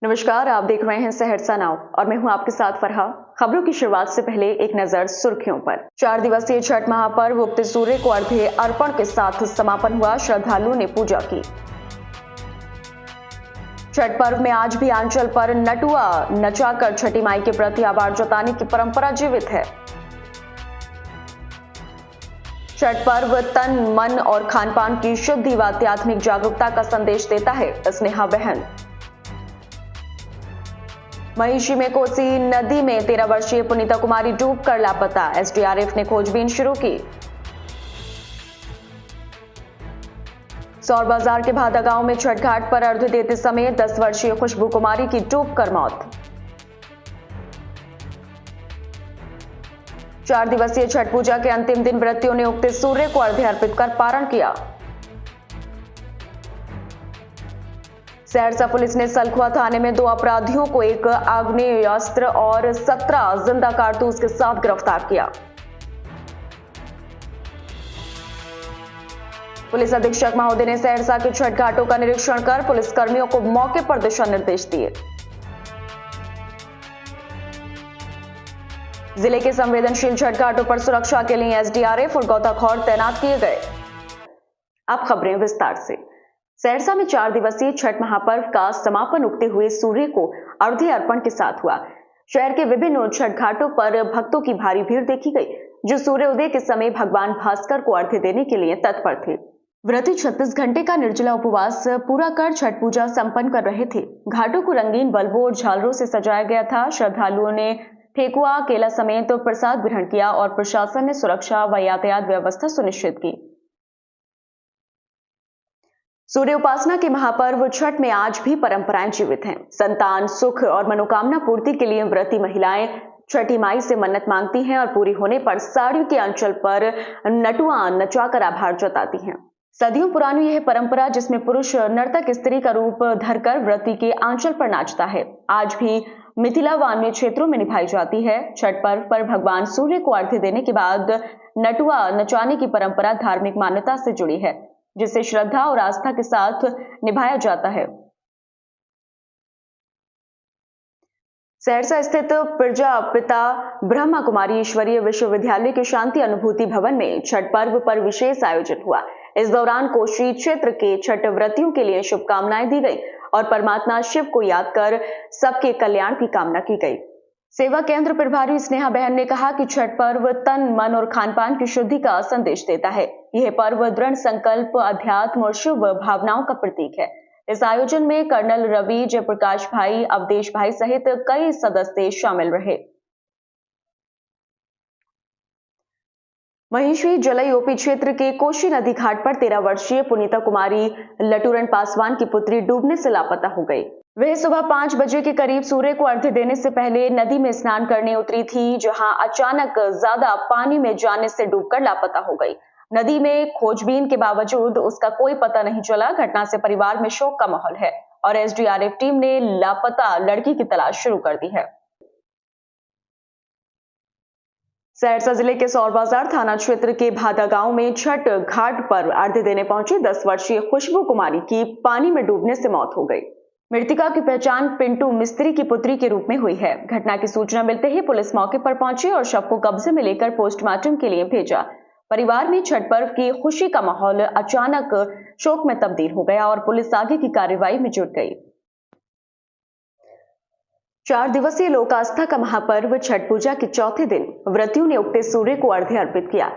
नमस्कार, आप देख रहे हैं सहरसा नाउ और मैं हूं आपके साथ फरहा। खबरों की शुरुआत से पहले एक नजर सुर्खियों पर। 4 दिवसीय छठ महापर्व उगते सूर्य को अर्घ्य अर्पण के साथ समापन हुआ। श्रद्धालुओं ने पूजा की। छठ पर्व में आज भी आंचल पर नटुआ नचाकर छठी माई के प्रति आभार जताने की परंपरा जीवित है। छठ पर्व तन, मन और खान पान की शुद्धि व आध्यात्मिक जागरूकता का संदेश देता है। स्नेहा बहन। महिषी में कोसी नदी में 13 वर्षीय पुनीता कुमारी डूबकर लापता। एसडीआरएफ ने खोजबीन शुरू की। सौर बाजार के भादा गांव में छठ घाट पर अर्घ्य देते समय 10 वर्षीय खुशबू कुमारी की डूबकर मौत। 4 दिवसीय छठ पूजा के अंतिम दिन व्रतियों ने उगते सूर्य को अर्घ्य अर्पित कर पारण किया। सहरसा पुलिस ने सलखुआ थाने में 2 अपराधियों को एक आग्नेयास्त्र और 17 जिंदा कारतूस के साथ गिरफ्तार किया। पुलिस अधीक्षक महोदय ने सहरसा के छठ घाटों का निरीक्षण कर पुलिसकर्मियों को मौके पर दिशा निर्देश दिए। जिले के संवेदनशील छठ घाटों पर सुरक्षा के लिए एसडीआरएफ और गोताखोर तैनात किए गए। अब खबरें विस्तार से। सहरसा में 4 दिवसीय छठ महापर्व का समापन उगते हुए सूर्य को अर्घ्य अर्पण के साथ हुआ। शहर के विभिन्न छठ घाटों पर भक्तों की भारी भीड़ देखी गई, जो सूर्योदय के समय भगवान भास्कर को अर्घ्य देने के लिए तत्पर थे। व्रती 36 घंटे का निर्जला उपवास पूरा कर छठ पूजा संपन्न कर रहे थे। घाटों को रंगीन बल्बों और झालरों से सजाया गया था। श्रद्धालुओं ने ठेकुआ, केला समेत प्रसाद ग्रहण किया और प्रशासन ने सुरक्षा व यातायात व्यवस्था सुनिश्चित की। सूर्य उपासना के महापर्व छठ में आज भी परंपराएं जीवित हैं। संतान, सुख और मनोकामना पूर्ति के लिए व्रती महिलाएं छठी माई से मन्नत मांगती हैं और पूरी होने पर साड़ी के आंचल पर नटुआ नचाकर आभार जताती हैं। सदियों पुरानी यह परंपरा, जिसमें पुरुष नर्तक स्त्री का रूप धरकर व्रती के आंचल पर नाचता है, आज भी मिथिला व अन्य क्षेत्रों में निभाई जाती है। छठ पर्व पर भगवान सूर्य को अर्घ्य देने के बाद नटुआ नचाने की परंपरा धार्मिक मान्यता से जुड़ी है, जिसे श्रद्धा और आस्था के साथ निभाया जाता है। सहरसा स्थित प्रजापिता ब्रह्मा कुमारी ईश्वरीय विश्वविद्यालय के शांति अनुभूति भवन में छठ पर्व पर विशेष आयोजन हुआ। इस दौरान कोशी क्षेत्र के छठ व्रतियों के लिए शुभकामनाएं दी गई और परमात्मा शिव को याद कर सबके कल्याण की कामना की गई। सेवा केंद्र प्रभारी स्नेहा बहन ने कहा कि छठ पर्व तन, मन और खान पान की शुद्धि का संदेश देता है। यह पर्व दृढ़ संकल्प, अध्यात्म और शुभ भावनाओं का प्रतीक है। इस आयोजन में कर्नल रवि, जयप्रकाश भाई, अवधेश भाई सहित कई सदस्य शामिल रहे। महिषी जलई ओपी क्षेत्र के कोशी नदी घाट पर 13 वर्षीय पुनीता कुमारी लटूरन पासवान की पुत्री डूबने से लापता हो गई। वह सुबह 5 बजे के करीब सूर्य को अर्घ्य देने से पहले नदी में स्नान करने उतरी थी, जहां अचानक ज्यादा पानी में जाने से डूबकर लापता हो गई। नदी में खोजबीन के बावजूद उसका कोई पता नहीं चला। घटना से परिवार में शोक का माहौल है और एसडीआरएफ टीम ने लापता लड़की की तलाश शुरू कर दी है। सहरसा जिले के सौर बाजार थाना क्षेत्र के भादा गांव में छठ घाट पर अर्घ्य देने पहुंची 10 वर्षीय खुशबू कुमारी की पानी में डूबने से मौत हो गई। मृतका की पहचान पिंटू मिस्त्री की पुत्री के रूप में हुई है। घटना की सूचना मिलते ही पुलिस मौके पर पहुंची और शव को कब्जे में लेकर पोस्टमार्टम के लिए भेजा। परिवार में छठ पर्व की खुशी का माहौल अचानक शोक में तब्दील हो गया और पुलिस आगे की कार्रवाई में जुट गई। 4 दिवसीय लोक आस्था का महापर्व छठ पूजा के चौथे दिन व्रतियों ने उगते सूर्य को अर्घ्य अर्पित किया।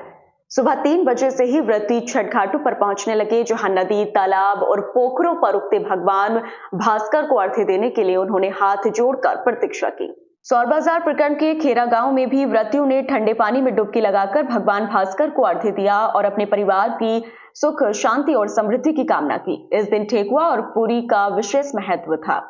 सुबह 3 बजे से ही व्रती छठ घाटों पर पहुंचने लगे, जहां नदी, तालाब और पोखरों पर उगते भगवान भास्कर को अर्घ्य देने के लिए उन्होंने हाथ जोड़कर प्रतीक्षा की। सौर बाजार प्रखंड के खेरा गांव में भी व्रतियों ने ठंडे पानी में डुबकी लगाकर भगवान भास्कर को अर्घ्य दिया और अपने परिवार की सुख, शांति और समृद्धि की कामना की। इस दिन ठेकुआ और पूरी का विशेष महत्व था।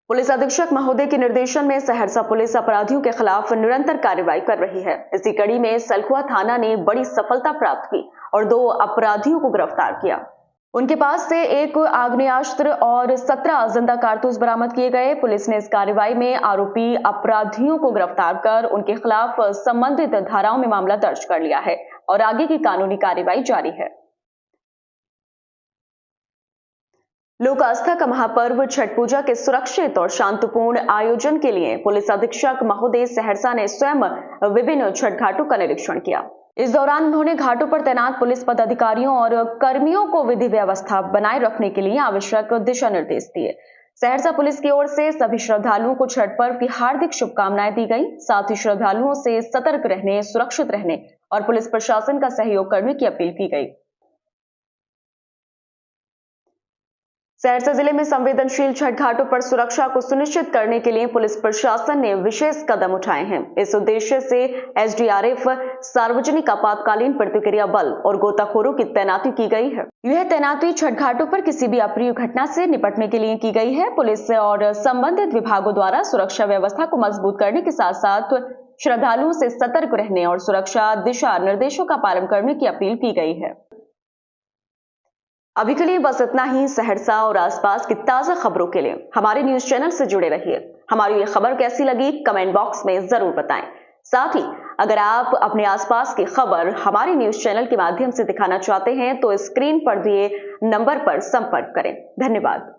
पुलिस अधीक्षक महोदय के निर्देशन में सहरसा पुलिस अपराधियों के खिलाफ निरंतर कार्रवाई कर रही है। इसी कड़ी में सलखुआ थाना ने बड़ी सफलता प्राप्त की और 2 अपराधियों को गिरफ्तार किया। उनके पास से एक आग्नेयास्त्र और 17 जिंदा कारतूस बरामद किए गए। पुलिस ने इस कार्रवाई में आरोपी अपराधियों को गिरफ्तार कर उनके खिलाफ संबंधित धाराओं में मामला दर्ज कर लिया है और आगे की कानूनी कार्रवाई जारी है। लोक आस्था का महापर्व छठ पूजा के सुरक्षित और शांतिपूर्ण आयोजन के लिए पुलिस अधीक्षक महोदय सहरसा ने स्वयं विभिन्न छठ घाटों का निरीक्षण किया। इस दौरान उन्होंने घाटों पर तैनात पुलिस पदाधिकारियों और कर्मियों को विधि व्यवस्था बनाए रखने के लिए आवश्यक दिशा निर्देश दिए। सहरसा पुलिस की ओर से सभी श्रद्धालुओं को छठ पर्व की हार्दिक शुभकामनाएं दी गई। साथ ही श्रद्धालुओं से सतर्क रहने, सुरक्षित रहने और पुलिस प्रशासन का सहयोग करने की अपील की गई। सहरसा जिले में संवेदनशील छठ घाटों पर सुरक्षा को सुनिश्चित करने के लिए पुलिस प्रशासन ने विशेष कदम उठाए हैं। इस उद्देश्य से एसडीआरएफ, सार्वजनिक आपातकालीन प्रतिक्रिया बल और गोताखोरों की तैनाती की गई है। यह तैनाती छठ घाटों पर किसी भी अप्रिय घटना से निपटने के लिए की गई है। पुलिस और संबंधित विभागों द्वारा सुरक्षा व्यवस्था को मजबूत करने के साथ साथ श्रद्धालुओं से सतर्क रहने और सुरक्षा दिशा निर्देशों का पालन करने की अपील की गई है। अभी के लिए बस इतना ही। सहरसा और आसपास की ताजा खबरों के लिए हमारे न्यूज चैनल से जुड़े रहिए। हमारी ये खबर कैसी लगी कमेंट बॉक्स में जरूर बताएं। साथ ही अगर आप अपने आसपास की खबर हमारे न्यूज चैनल के माध्यम से दिखाना चाहते हैं तो स्क्रीन पर दिए नंबर पर संपर्क करें। धन्यवाद।